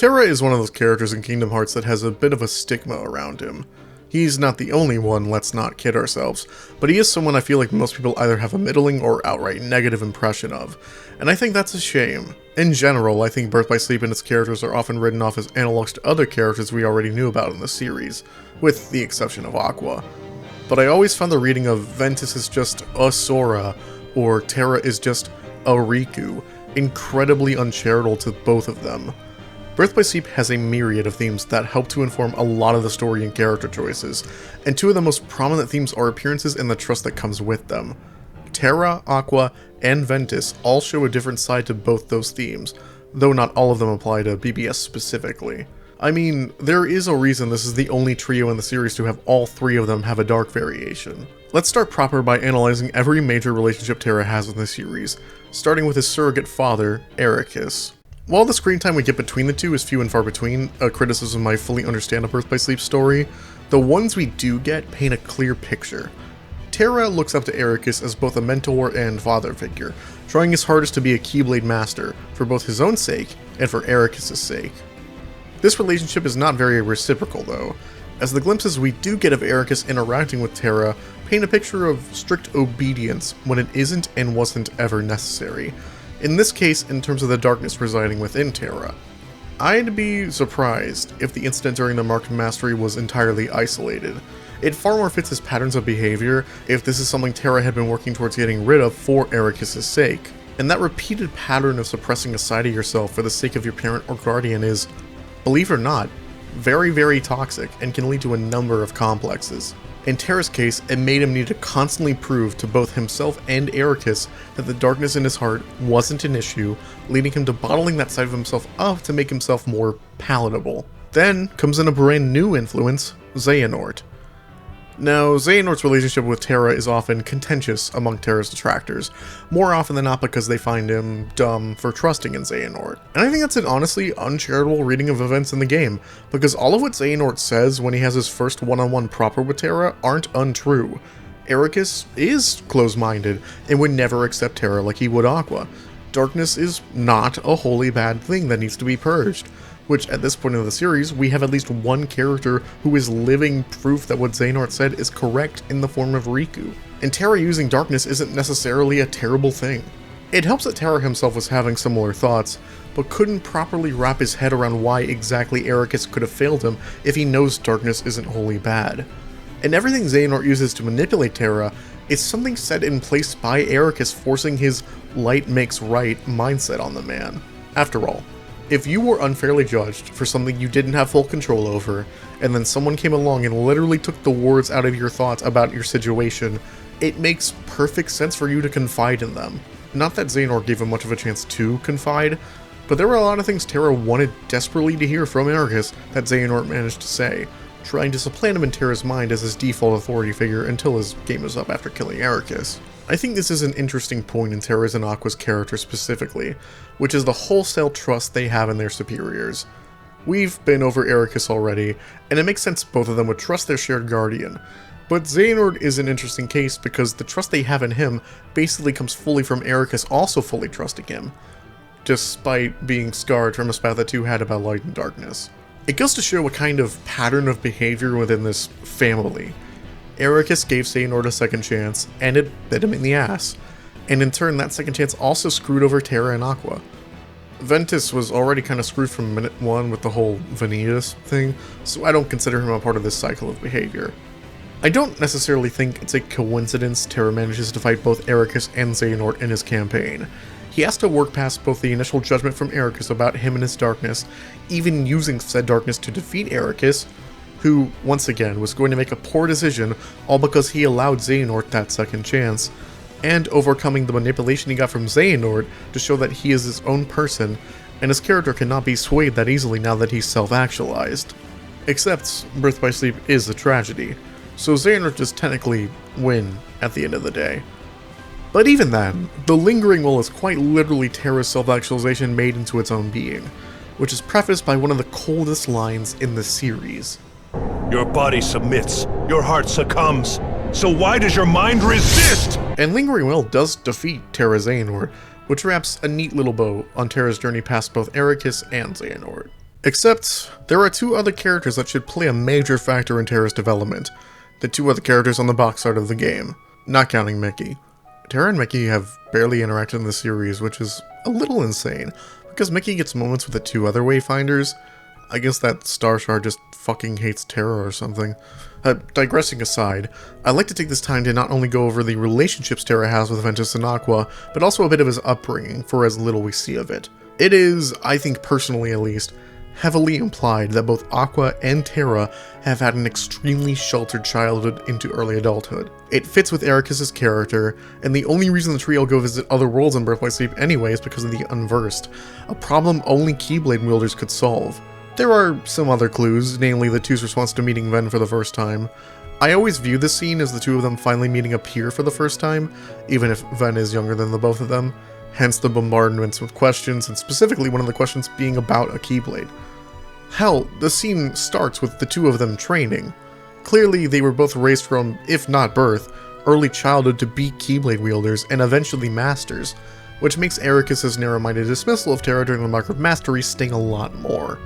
Terra is one of those characters in Kingdom Hearts that has a bit of a stigma around him. He's not the only one, let's not kid ourselves, but he is someone I feel like most people either have a middling or outright negative impression of, and I think that's a shame. In general, I think Birth by Sleep and its characters are often written off as analogs to other characters we already knew about in the series, with the exception of Aqua. But I always found the reading of Ventus is just a Sora, or Terra is just a Riku, incredibly uncharitable to both of them. Birth by Sleep has a myriad of themes that help to inform a lot of the story and character choices, and two of the most prominent themes are appearances and the trust that comes with them. Terra, Aqua, and Ventus all show a different side to both those themes, though not all of them apply to BBS specifically. I mean, there is a reason this is the only trio in the series to have all three of them have a dark variation. Let's start proper by analyzing every major relationship Terra has in the series, starting with his surrogate father, Eraqus. While the screen time we get between the two is few and far between, a criticism I fully understand of Birth by Sleep story, the ones we do get paint a clear picture. Terra looks up to Eraqus as both a mentor and father figure, trying his hardest to be a Keyblade master, for both his own sake and for Eraqus' sake. This relationship is not very reciprocal though, as the glimpses we do get of Eraqus interacting with Terra paint a picture of strict obedience when it isn't and wasn't ever necessary. In this case, in terms of the darkness residing within Terra. I'd be surprised if the incident during the Marked Mastery was entirely isolated. It far more fits his patterns of behavior if this is something Terra had been working towards getting rid of for Eraqus' sake. And that repeated pattern of suppressing a side of yourself for the sake of your parent or guardian is, believe it or not, very, very toxic and can lead to a number of complexes. In Terra's case, it made him need to constantly prove to both himself and Eraqus that the darkness in his heart wasn't an issue, leading him to bottling that side of himself up to make himself more palatable. Then comes in a brand new influence, Xehanort. Now, Xehanort's relationship with Terra is often contentious among Terra's detractors, more often than not because they find him dumb for trusting in Xehanort. And I think that's an honestly uncharitable reading of events in the game, because all of what Xehanort says when he has his first one-on-one proper with Terra aren't untrue. Eraqus is close-minded and would never accept Terra like he would Aqua. Darkness is not a wholly bad thing that needs to be purged. Which, at this point in the series, we have at least one character who is living proof that what Xehanort said is correct in the form of Riku. And Terra using darkness isn't necessarily a terrible thing. It helps that Terra himself was having similar thoughts, but couldn't properly wrap his head around why exactly Eraqus could have failed him if he knows darkness isn't wholly bad. And everything Xehanort uses to manipulate Terra is something set in place by Eraqus forcing his light makes right mindset on the man. After all, if you were unfairly judged for something you didn't have full control over, and then someone came along and literally took the words out of your thoughts about your situation, it makes perfect sense for you to confide in them. Not that Xehanort gave him much of a chance to confide, but there were a lot of things Terra wanted desperately to hear from Eraqus that Xehanort managed to say, trying to supplant him in Terra's mind as his default authority figure until his game was up after killing Eraqus. I think this is an interesting point in Terra's and Aqua's character specifically, which is the wholesale trust they have in their superiors. We've been over Eraqus already, and it makes sense both of them would trust their shared guardian, but Xehanort is an interesting case because the trust they have in him basically comes fully from Eraqus also fully trusting him, despite being scarred from a spat the two had about light and darkness. It goes to show a kind of pattern of behavior within this family. Eraqus gave Xehanort a second chance, and it bit him in the ass, and in turn that second chance also screwed over Terra and Aqua. Ventus was already kind of screwed from minute one with the whole Ventus thing, so I don't consider him a part of this cycle of behavior. I don't necessarily think it's a coincidence Terra manages to fight both Eraqus and Xehanort in his campaign. He has to work past both the initial judgment from Eraqus about him and his darkness, even using said darkness to defeat Eraqus, who, once again, was going to make a poor decision all because he allowed Xehanort that second chance, and overcoming the manipulation he got from Xehanort to show that he is his own person, and his character cannot be swayed that easily now that he's self-actualized. Except, Birth by Sleep is a tragedy, so Xehanort does technically win at the end of the day. But even then, the lingering will is quite literally Terra's self-actualization made into its own being, which is prefaced by one of the coldest lines in the series. Your body submits, your heart succumbs, so why does your mind resist? And Lingering Will does defeat Terra Xehanort, which wraps a neat little bow on Terra's journey past both Eraqus and Xehanort. Except, there are two other characters that should play a major factor in Terra's development. The two other characters on the box art of the game, not counting Mickey. Terra and Mickey have barely interacted in the series, which is a little insane, because Mickey gets moments with the two other Wayfinders. I guess that Star Shard just fucking hates Terra or something. Digressing aside, I'd like to take this time to not only go over the relationships Terra has with Ventus and Aqua, but also a bit of his upbringing, for as little we see of it. It is, I think personally at least, heavily implied that both Aqua and Terra have had an extremely sheltered childhood into early adulthood. It fits with Eraqus' character, and the only reason the trio go visit other worlds in Birth by Sleep anyway is because of the Unversed, a problem only Keyblade wielders could solve. There are some other clues, namely the two's response to meeting Ven for the first time. I always view this scene as the two of them finally meeting a peer for the first time, even if Ven is younger than the both of them, hence the bombardments with questions, and specifically one of the questions being about a Keyblade. Hell, the scene starts with the two of them training. Clearly they were both raised from, if not birth, early childhood to be Keyblade wielders and eventually masters, which makes Eraqus' narrow-minded dismissal of Terra during the Mark of Mastery sting a lot more.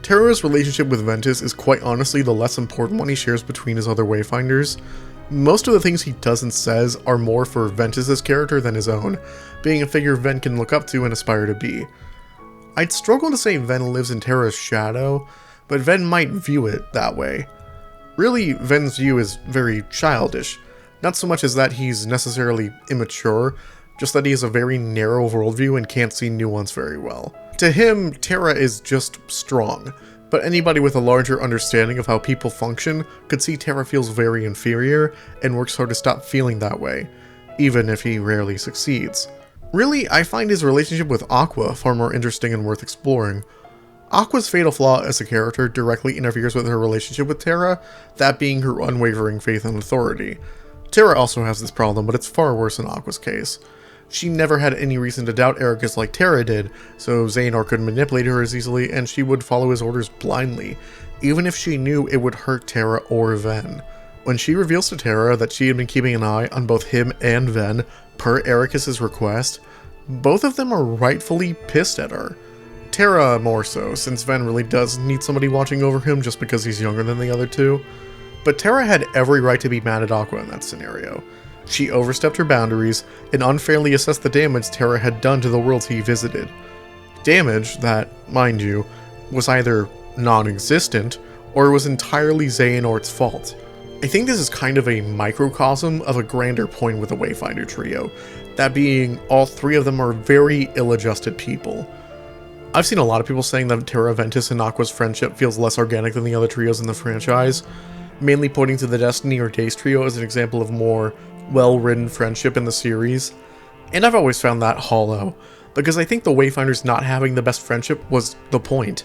Terra's relationship with Ventus is quite honestly the less important one he shares between his other Wayfinders. Most of the things he does and says are more for Ventus' character than his own, being a figure Ven can look up to and aspire to be. I'd struggle to say Ven lives in Terra's shadow, but Ven might view it that way. Really, Ven's view is very childish, not so much as that he's necessarily immature, just that he has a very narrow worldview and can't see nuance very well. To him, Terra is just strong, but anybody with a larger understanding of how people function could see Terra feels very inferior and works hard to stop feeling that way, even if he rarely succeeds. Really, I find his relationship with Aqua far more interesting and worth exploring. Aqua's fatal flaw as a character directly interferes with her relationship with Terra, that being her unwavering faith and authority. Terra also has this problem, but it's far worse in Aqua's case. She never had any reason to doubt Eraqus like Terra did, so Xehanort couldn't manipulate her as easily, and she would follow his orders blindly, even if she knew it would hurt Terra or Ven. When she reveals to Terra that she had been keeping an eye on both him and Ven, per Eraqus' request, both of them are rightfully pissed at her. Terra more so, since Ven really does need somebody watching over him just because he's younger than the other two. But Terra had every right to be mad at Aqua in that scenario. She overstepped her boundaries and unfairly assessed the damage Terra had done to the worlds he visited. Damage that, mind you, was either non-existent or was entirely Xehanort's fault. I think this is kind of a microcosm of a grander point with the Wayfinder trio, that being all three of them are very ill-adjusted people. I've seen a lot of people saying that Terra, Ventus, and Aqua's friendship feels less organic than the other trios in the franchise, mainly pointing to the Destiny or Days trio as an example of more well-written friendship in the series, and I've always found that hollow, because I think the Wayfinders not having the best friendship was the point.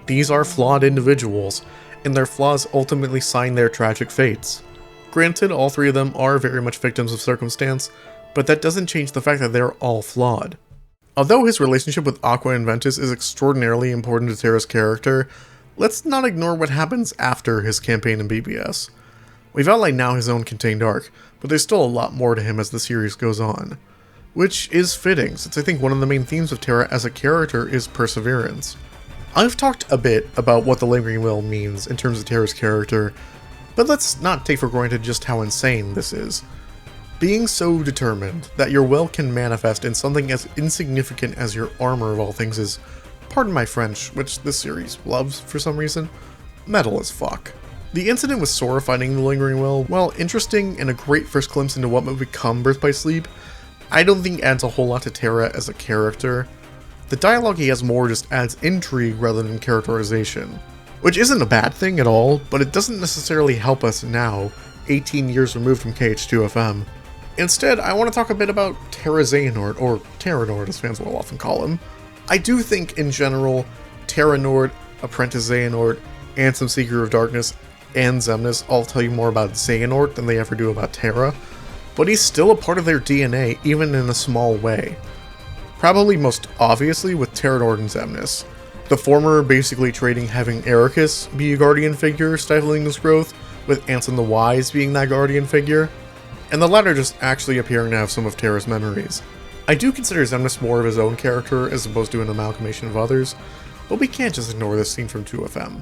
These are flawed individuals, and their flaws ultimately sign their tragic fates. Granted, all three of them are very much victims of circumstance, but that doesn't change the fact that they're all flawed. Although his relationship with Aqua and Ventus is extraordinarily important to Terra's character, let's not ignore what happens after his campaign in BBS. We've outlined now his own contained arc, but there's still a lot more to him as the series goes on. Which is fitting, since I think one of the main themes of Terra as a character is perseverance. I've talked a bit about what the Lingering Will means in terms of Terra's character, but let's not take for granted just how insane this is. Being so determined that your will can manifest in something as insignificant as your armor of all things is, pardon my French, which this series loves for some reason, metal as fuck. The incident with Sora finding the Lingering Will, while interesting and a great first glimpse into what might become Birth by Sleep, I don't think adds a whole lot to Terra as a character. The dialogue he has more just adds intrigue rather than characterization. Which isn't a bad thing at all, but it doesn't necessarily help us now, 18 years removed from KH2FM. Instead, I want to talk a bit about Terra Xehanort, or Terranort as fans will often call him. I do think, in general, Terranort, Apprentice Xehanort, Ansem Seeker of Darkness, and Xemnas all tell you more about Xehanort than they ever do about Terra, but he's still a part of their DNA, even in a small way. Probably most obviously with Terranort and Xemnas. The former basically trading having Eraqus be a guardian figure stifling his growth, with Ansem the Wise being that guardian figure, and the latter just actually appearing to have some of Terra's memories. I do consider Xemnas more of his own character as opposed to an amalgamation of others, But we can't just ignore this scene from 2FM.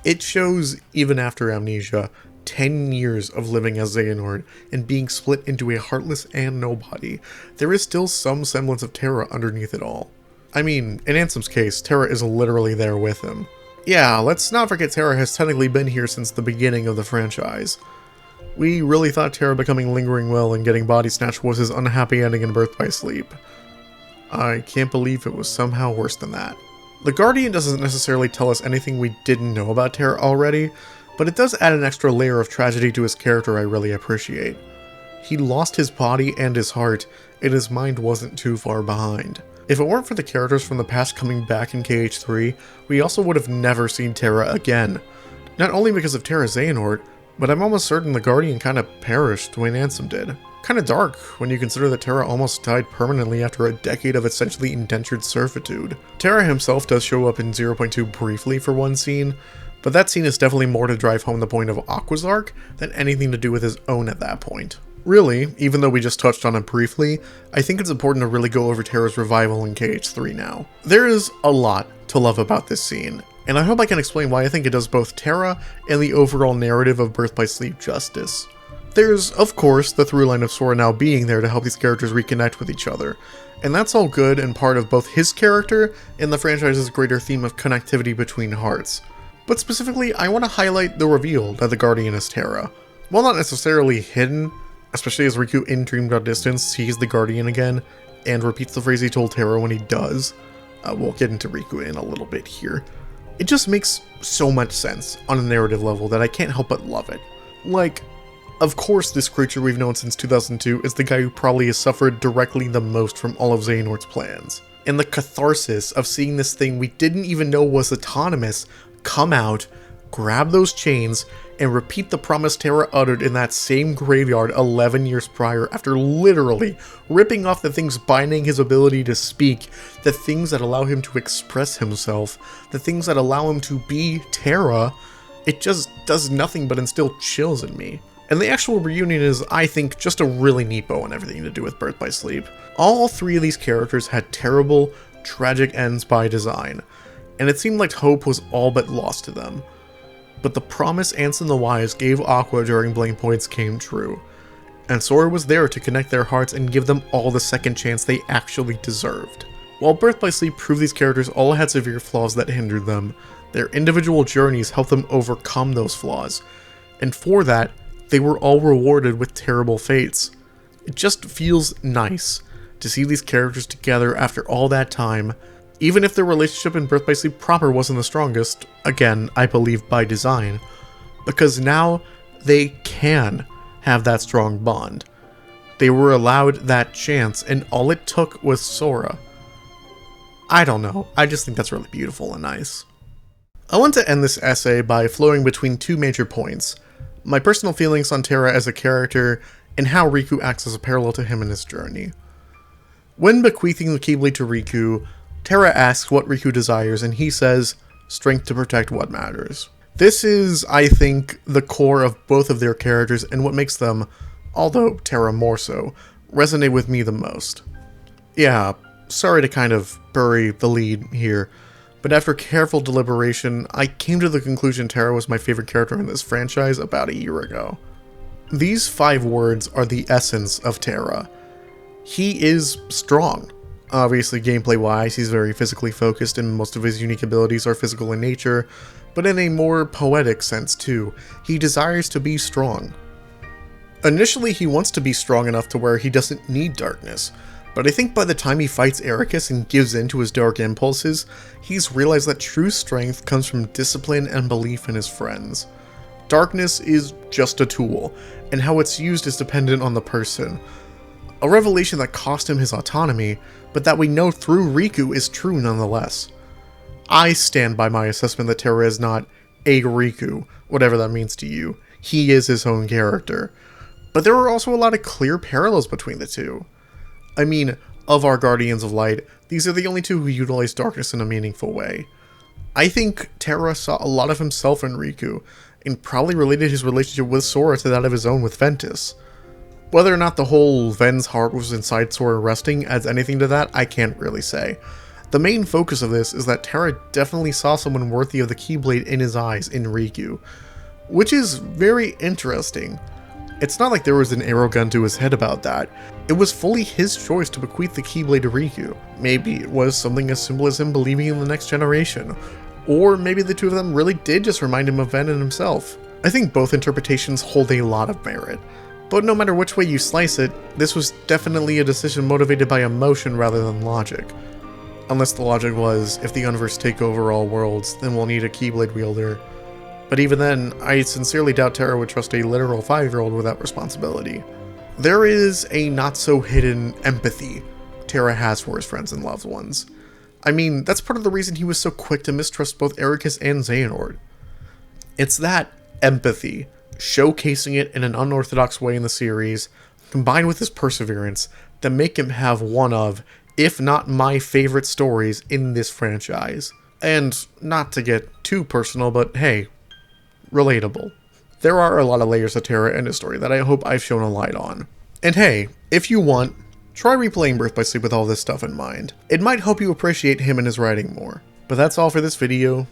It shows, even after amnesia, 10 years of living as Xehanort and being split into a heartless and nobody, there is still some semblance of Terra underneath it all. I mean, in Ansem's case, Terra is literally there with him. Yeah, let's not forget Terra has technically been here since the beginning of the franchise. We really thought Terra becoming Lingering Will and getting body snatched was his unhappy ending in Birth by Sleep. I can't believe it was somehow worse than that. The Guardian doesn't necessarily tell us anything we didn't know about Terra already, but it does add an extra layer of tragedy to his character I really appreciate. He lost his body and his heart, and his mind wasn't too far behind. If it weren't for the characters from the past coming back in KH3, we also would have never seen Terra again. Not only because of Terra's Xehanort, but I'm almost certain the Guardian kinda perished the way Ansem did. Kinda dark when you consider that Terra almost died permanently after a decade of essentially indentured servitude. Terra himself does show up in 0.2 briefly for one scene, but that scene is definitely more to drive home the point of Aqua's arc than anything to do with his own at that point. Really, even though we just touched on it briefly, I think it's important to really go over Terra's revival in KH3 now. There is a lot to love about this scene, and I hope I can explain why I think it does both Terra and the overall narrative of Birth by Sleep justice. There's, of course, the through line of Sora now being there to help these characters reconnect with each other, and that's all good and part of both his character and the franchise's greater theme of connectivity between hearts. But specifically, I want to highlight the reveal that the Guardian is Terra. While not necessarily hidden, especially as Riku in Dream God Distance sees the Guardian again and repeats the phrase he told Terra when he does, we'll get into Riku in a little bit here. It just makes so much sense on a narrative level that I can't help but love it. Like, of course this creature we've known since 2002 is the guy who probably has suffered directly the most from all of Xehanort's plans. And the catharsis of seeing this thing we didn't even know was autonomous come out, grab those chains, and repeat the promise Terra uttered in that same graveyard 11 years prior after literally ripping off the things binding his ability to speak, the things that allow him to express himself, the things that allow him to be Terra. It just does nothing but instill chills in me. And the actual reunion is, I think, just a really neat bow on everything to do with Birth by Sleep. All three of these characters had terrible, tragic ends by design, and it seemed like hope was all but lost to them. But the promise Ansem the Wise gave Aqua during Blame Points came true, and Sora was there to connect their hearts and give them all the second chance they actually deserved. While Birth by Sleep proved these characters all had severe flaws that hindered them, their individual journeys helped them overcome those flaws, and for that, they were all rewarded with terrible fates. It just feels nice to see these characters together after all that time, even if their relationship in Birth by Sleep proper wasn't the strongest, again, I believe by design, because now they can have that strong bond. They were allowed that chance, and all it took was Sora. I don't know, I just think that's really beautiful and nice. I want to end this essay by flowing between two major points: my personal feelings on Terra as a character, and how Riku acts as a parallel to him in his journey. When bequeathing the Keyblade to Riku, Terra asks what Riku desires, and he says, strength to protect what matters. This is, I think, the core of both of their characters and what makes them, although Terra more so, resonate with me the most. Yeah, sorry to kind of bury the lead here, but after careful deliberation, I came to the conclusion Terra was my favorite character in this franchise about a year ago. These 5 words are the essence of Terra. He is strong. Obviously, gameplay-wise, he's very physically focused and most of his unique abilities are physical in nature, but in a more poetic sense too. He desires to be strong. Initially, he wants to be strong enough to where he doesn't need darkness, but I think by the time he fights Eraqus and gives in to his dark impulses, he's realized that true strength comes from discipline and belief in his friends. Darkness is just a tool, and how it's used is dependent on the person. A revelation that cost him his autonomy, but that we know through Riku is true nonetheless. I stand by my assessment that Terra is not a Riku, whatever that means to you. He is his own character. But there are also a lot of clear parallels between the two. I mean, of our Guardians of Light, these are the only two who utilize darkness in a meaningful way. I think Terra saw a lot of himself in Riku, and probably related his relationship with Sora to that of his own with Ventus. Whether or not the whole Ven's heart was inside Sora resting adds anything to that, I can't really say. The main focus of this is that Terra definitely saw someone worthy of the Keyblade in his eyes in Riku, which is very interesting. It's not like there was an arrow gun to his head about that. It was fully his choice to bequeath the Keyblade to Riku. Maybe it was something as simple as him believing in the next generation. Or maybe the two of them really did just remind him of Venom himself. I think both interpretations hold a lot of merit. But no matter which way you slice it, this was definitely a decision motivated by emotion rather than logic. Unless the logic was, if the universe take over all worlds, then we'll need a Keyblade wielder. But even then, I sincerely doubt Terra would trust a literal 5-year-old with that responsibility. There is a not-so-hidden empathy Terra has for his friends and loved ones. I mean, that's part of the reason he was so quick to mistrust both Eraqus and Xehanort. It's that empathy, showcasing it in an unorthodox way in the series, combined with his perseverance, that make him have one of, if not my favorite stories in this franchise. And not to get too personal, but hey, relatable. There are a lot of layers of Terra in his story that I hope I've shown a light on. And hey, if you want, try replaying Birth by Sleep with all this stuff in mind. It might help you appreciate him and his writing more. But that's all for this video.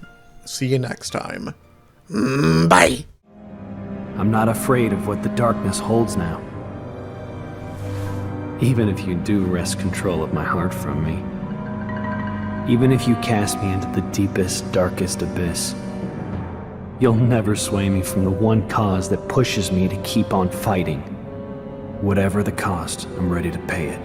See you next time. Bye! I'm not afraid of what the darkness holds now. Even if you do wrest control of my heart from me. Even if you cast me into the deepest, darkest abyss. You'll never sway me from the one cause that pushes me to keep on fighting. Whatever the cost, I'm ready to pay it.